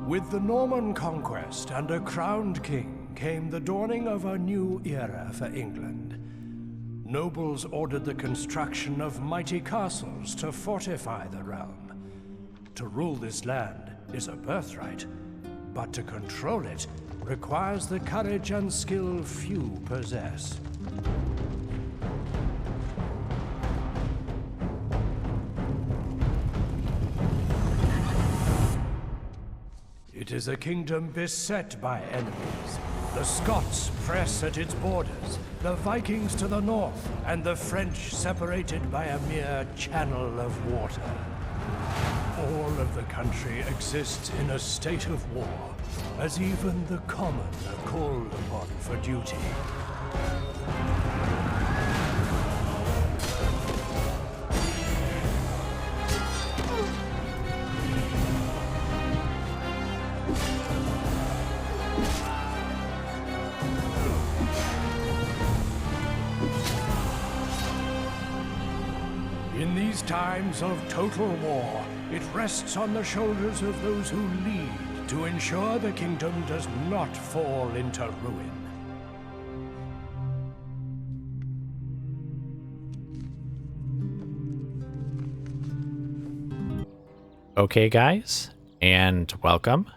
With the Norman conquest and a crowned king came the dawning of a new era for England. Nobles ordered the construction of mighty castles to fortify the realm. To rule this land is a birthright, but to control it requires the courage and skill few possess. It is a kingdom beset by enemies. The Scots press at its borders, the Vikings to the north, and the French separated by a mere channel of water. All of the country exists in a state of war, as even the common are called upon for duty. In these times of total war, it rests on the shoulders of those who lead to ensure the kingdom does not fall into ruin. Okay guys, and welcome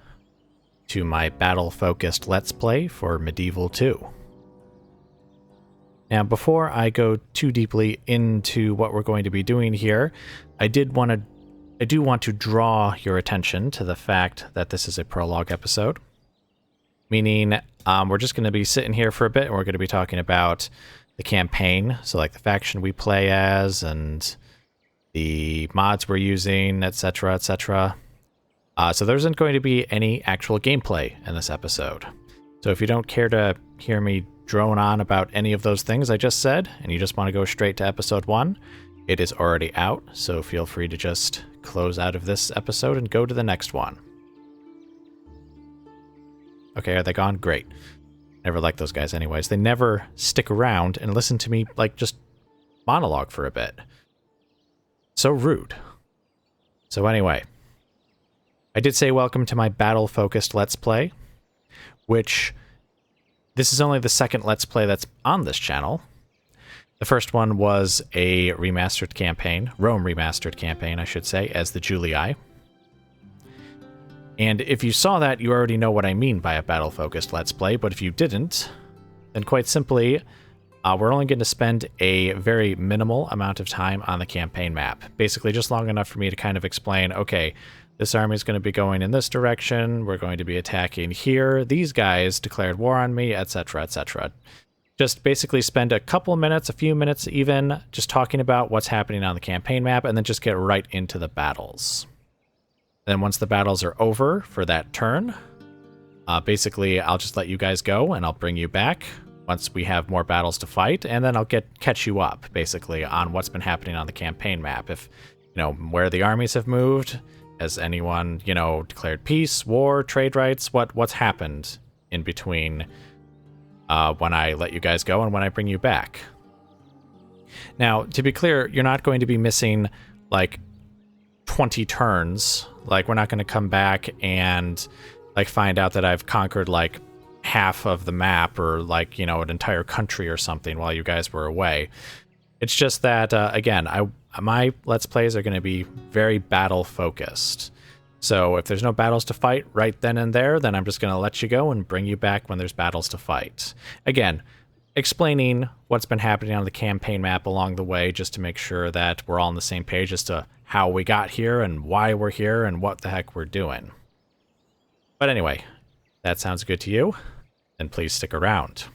to my battle-focused Let's Play for Medieval 2. Now, before I go too deeply into what we're going to be doing here, I do want to draw your attention to the fact that this is a prologue episode. Meaning, we're just going to be sitting here for a bit, and we're going to be talking about the campaign, so like the faction we play as, and the mods we're using, etc., etc. So there isn't going to be any actual gameplay in this episode. So if you don't care to hear me drone on about any of those things I just said, and you just want to go straight to episode 1, it is already out, so feel free to just close out of this episode and go to the next one. Okay, are they gone? Great. Never liked those guys anyways. They never stick around and listen to me, like, just monologue for a bit. So rude. So anyway, I did say welcome to my battle-focused Let's Play, which this is only the second Let's Play that's on this channel. The first one was a remastered campaign, Rome remastered campaign, I should say, as the Julii. And if you saw that, you already know what I mean by a battle-focused Let's Play, but if you didn't, then quite simply, we're only going to spend a very minimal amount of time on the campaign map. Basically just long enough for me to kind of explain, okay, this army is going to be going in this direction, we're going to be attacking here, these guys declared war on me, etc., etc. Just basically spend a couple of minutes, a few minutes even, just talking about what's happening on the campaign map, and then just get right into the battles. Then once the battles are over for that turn, basically I'll just let you guys go, and I'll bring you back once we have more battles to fight, and then I'll catch you up, basically, on what's been happening on the campaign map. If, where the armies have moved, has anyone, declared peace, war, trade rights, what's happened in between when I let you guys go and when I bring you back. Now, to be clear, you're not going to be missing, like, 20 turns. Like, we're not going to come back and, like, find out that I've conquered, like, half of the map or, like, an entire country or something while you guys were away. It's just that, again, my Let's Plays are going to be very battle-focused. So if there's no battles to fight right then and there, then I'm just going to let you go and bring you back when there's battles to fight. Again, explaining what's been happening on the campaign map along the way, just to make sure that we're all on the same page as to how we got here and why we're here and what the heck we're doing. But anyway, that sounds good to you, then please stick around.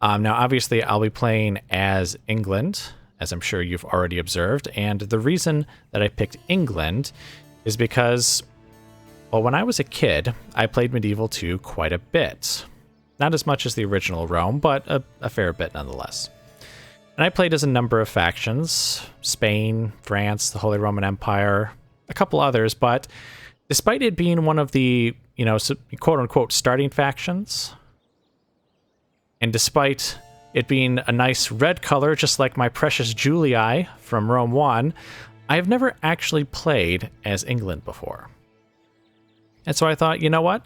Now, obviously, I'll be playing as England, as I'm sure you've already observed, and the reason that I picked England is because, well, when I was a kid, I played Medieval 2 quite a bit. Not as much as the original Rome, but a fair bit nonetheless. And I played as a number of factions: Spain, France, the Holy Roman Empire, a couple others, but despite it being one of the, quote-unquote starting factions, and despite it being a nice red color, just like my precious Julii from Rome 1, I have never actually played as England before. And so I thought, you know what?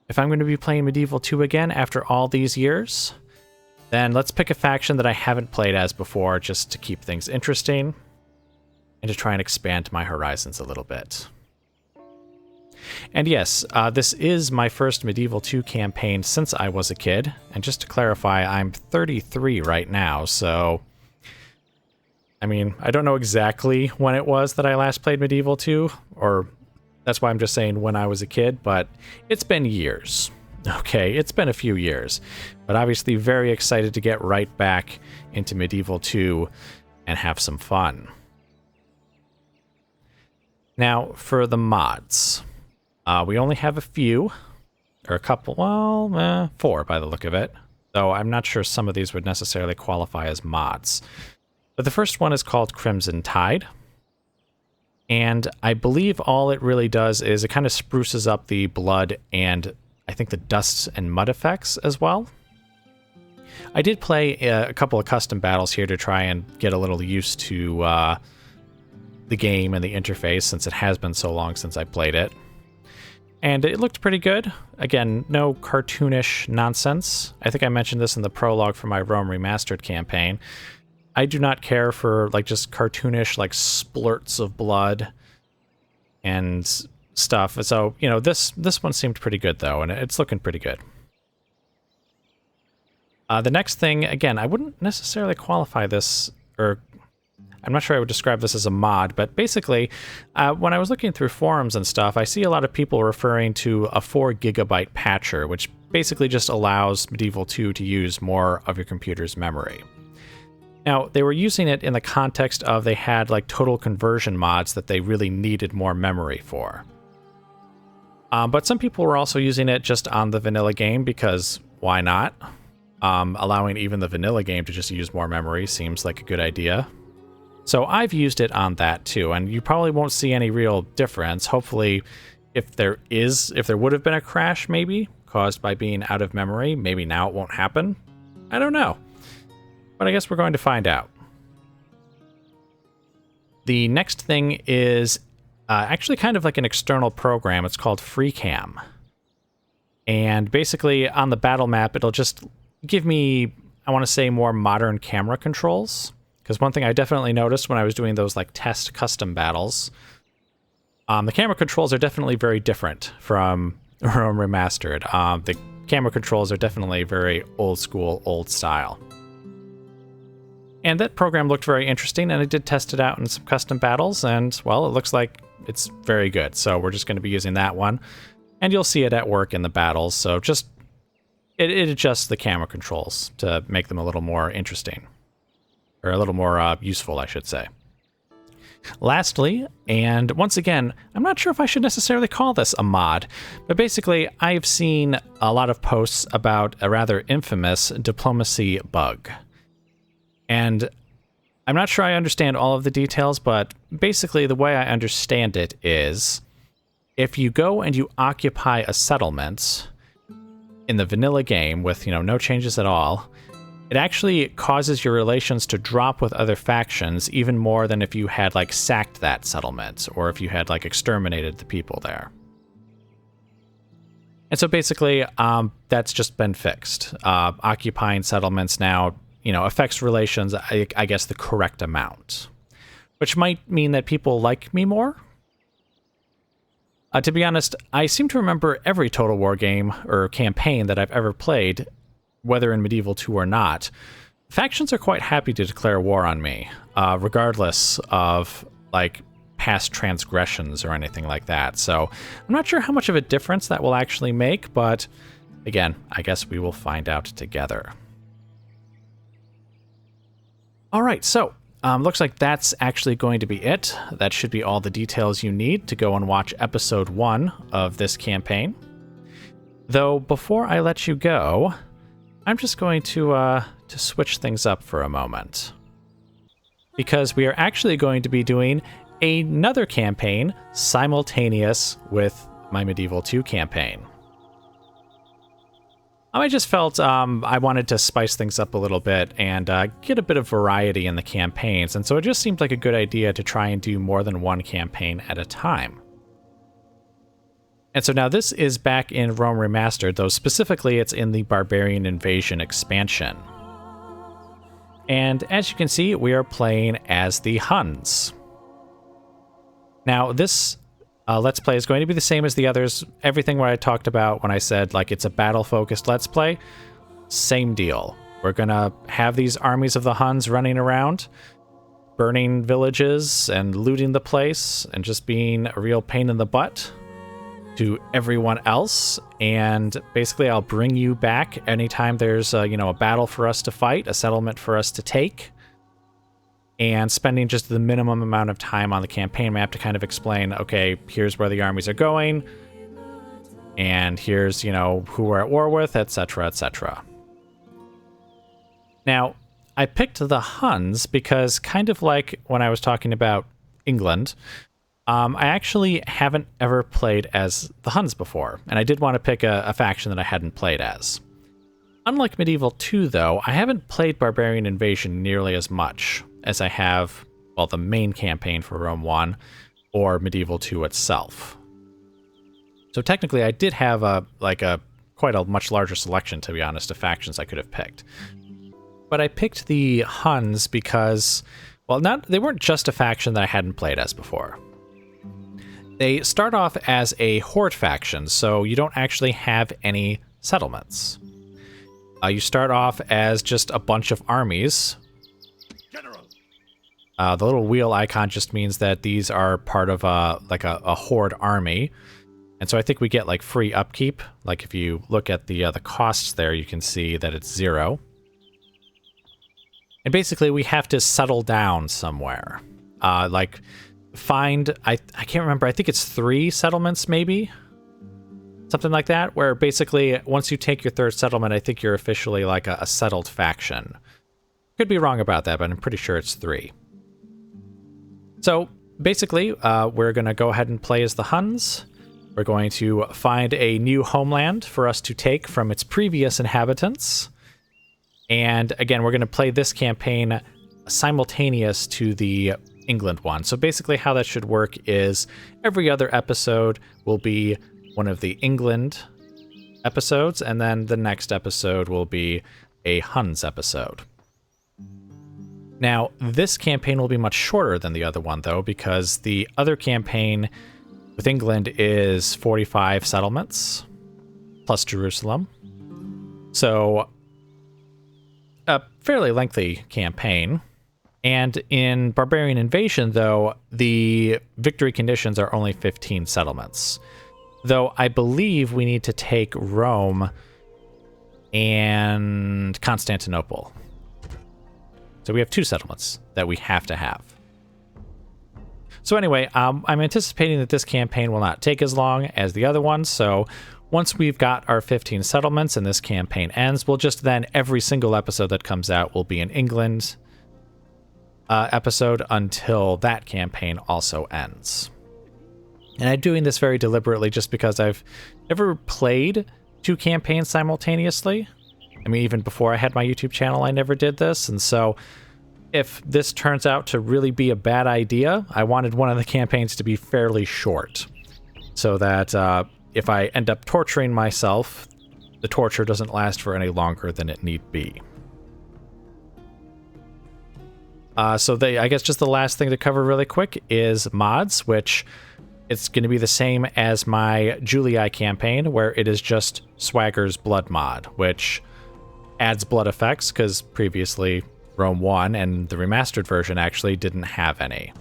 If I'm going to be playing Medieval 2 again after all these years, then let's pick a faction that I haven't played as before just to keep things interesting and to try and expand my horizons a little bit. And yes, this is my first Medieval 2 campaign since I was a kid. And just to clarify, I'm 33 right now, so... I mean, I don't know exactly when it was that I last played Medieval 2, or that's why I'm just saying when I was a kid, but it's been years. Okay, it's been a few years. But obviously very excited to get right back into Medieval 2 and have some fun. Now, for the mods. We only have a few, or a couple, well, 4 by the look of it. Though I'm not sure some of these would necessarily qualify as mods. But the first one is called Crimson Tide. And I believe all it really does is it kind of spruces up the blood and I think the dust and mud effects as well. I did play a couple of custom battles here to try and get a little used to the game and the interface since it has been so long since I played it. And it looked pretty good. Again, no cartoonish nonsense. I think I mentioned this in the prologue for my Rome Remastered campaign. I do not care for like just cartoonish like splurts of blood and stuff. So, you know, this one seemed pretty good though, and it's looking pretty good. The next thing, again, I wouldn't necessarily qualify this, or I'm not sure I would describe this as a mod, but basically, when I was looking through forums and stuff, I see a lot of people referring to a 4 GB patcher, which basically just allows Medieval 2 to use more of your computer's memory. Now, they were using it in the context of they had like total conversion mods that they really needed more memory for. But some people were also using it just on the vanilla game because why not? Allowing even the vanilla game to just use more memory seems like a good idea. So I've used it on that too, and you probably won't see any real difference. Hopefully, if there would have been a crash maybe caused by being out of memory, maybe now it won't happen. I don't know. But I guess we're going to find out. The next thing is actually kind of like an external program. It's called FreeCam. And basically on the battle map, it'll just give me, I want to say, more modern camera controls. Because one thing I definitely noticed when I was doing those like test custom battles, the camera controls are definitely very different from Rome Remastered. The camera controls are definitely very old school, old style. And that program looked very interesting, and I did test it out in some custom battles, and, well, it looks like it's very good. So we're just going to be using that one. And you'll see it at work in the battles, so just, it adjusts the camera controls to make them a little more interesting. Or a little more useful, I should say. Lastly, and once again, I'm not sure if I should necessarily call this a mod, but basically, I've seen a lot of posts about a rather infamous diplomacy bug. And I'm not sure I understand all of the details, but basically the way I understand it is if you go and you occupy a settlement in the vanilla game with, no changes at all, it actually causes your relations to drop with other factions even more than if you had like sacked that settlement or if you had like exterminated the people there. And so basically, that's just been fixed. Occupying settlements now affects relations, I guess, the correct amount. Which might mean that people like me more. To be honest, I seem to remember every Total War game or campaign that I've ever played, whether in Medieval 2 or not, factions are quite happy to declare war on me, regardless of, like, past transgressions or anything like that. So I'm not sure how much of a difference that will actually make, but again, I guess we will find out together. All right, so looks like that's actually going to be it. That should be all the details you need to go and watch episode 1 of this campaign. Though before I let you go, I'm just going to switch things up for a moment. Because we are actually going to be doing another campaign simultaneous with my Medieval 2 campaign. I just felt I wanted to spice things up a little bit and get a bit of variety in the campaigns, and so it just seemed like a good idea to try and do more than one campaign at a time. And so now this is back in Rome Remastered, though specifically it's in the Barbarian Invasion expansion. And as you can see, we are playing as the Huns. Now this Let's Play is going to be the same as the others. Everything what I talked about when I said like it's a battle-focused Let's Play, same deal. We're going to have these armies of the Huns running around, burning villages and looting the place and just being a real pain in the butt to everyone else. And basically I'll bring you back anytime there's a battle for us to fight, a settlement for us to take, and spending just the minimum amount of time on the campaign map to kind of explain, okay, here's where the armies are going, and here's, who we're at war with, etc., etc. Now, I picked the Huns because, kind of like when I was talking about England, I actually haven't ever played as the Huns before, and I did want to pick a faction that I hadn't played as. Unlike Medieval 2, though, I haven't played Barbarian Invasion nearly as much as I have, well, the main campaign for Rome 1 or Medieval 2 itself. So technically, I did have quite a much larger selection, to be honest, of factions I could have picked. But I picked the Huns because, well, they weren't just a faction that I hadn't played as before. They start off as a horde faction, so you don't actually have any settlements. You start off as just a bunch of armies. General. The little wheel icon just means that these are part of a horde army. And so I think we get like free upkeep. Like if you look at the costs there, you can see that it's 0. And basically we have to settle down somewhere. Find, I can't remember, I think it's 3 settlements maybe? Something like that, where basically once you take your 3rd settlement, I think you're officially like a settled faction. Could be wrong about that, but I'm pretty sure it's 3. So basically, we're going to go ahead and play as the Huns. We're going to find a new homeland for us to take from its previous inhabitants. And again, we're going to play this campaign simultaneous to the England one. So basically how that should work is every other episode will be one of the England episodes, and then the next episode will be a Huns episode. Now, this campaign will be much shorter than the other one, though, because the other campaign with England is 45 settlements, plus Jerusalem. So, a fairly lengthy campaign. And in Barbarian Invasion, though, the victory conditions are only 15 settlements. Though I believe we need to take Rome and Constantinople. So we have 2 settlements that we have to have. So anyway, I'm anticipating that this campaign will not take as long as the other ones. So once we've got our 15 settlements and this campaign ends, we'll just then, every single episode that comes out will be an England episode until that campaign also ends. And I'm doing this very deliberately just because I've never played 2 campaigns simultaneously. I mean, even before I had my YouTube channel, I never did this. And so if this turns out to really be a bad idea, I wanted one of the campaigns to be fairly short so that if I end up torturing myself, the torture doesn't last for any longer than it need be. I guess just the last thing to cover really quick is mods, which it's going to be the same as my Julii campaign, where it is just Swagger's Blood mod, which adds blood effects, because previously Rome 1 and the remastered version actually didn't have any.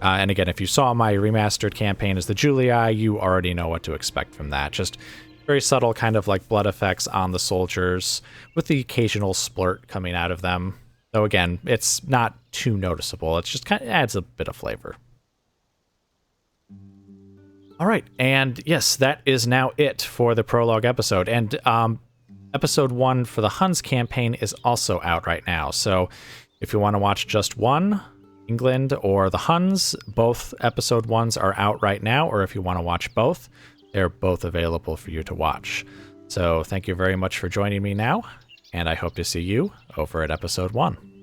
And again, if you saw my remastered campaign as the Julii, you already know what to expect from that. Just very subtle kind of like blood effects on the soldiers, with the occasional splurt coming out of them. Though again, it's not too noticeable. It just kind of adds a bit of flavor. All right, and yes, that is now it for the prologue episode. And episode 1 for the Huns campaign is also out right now. So if you want to watch just one, England or the Huns, both episode 1s are out right now. Or if you want to watch both, they're both available for you to watch. So thank you very much for joining me now, and I hope to see you over at episode 1.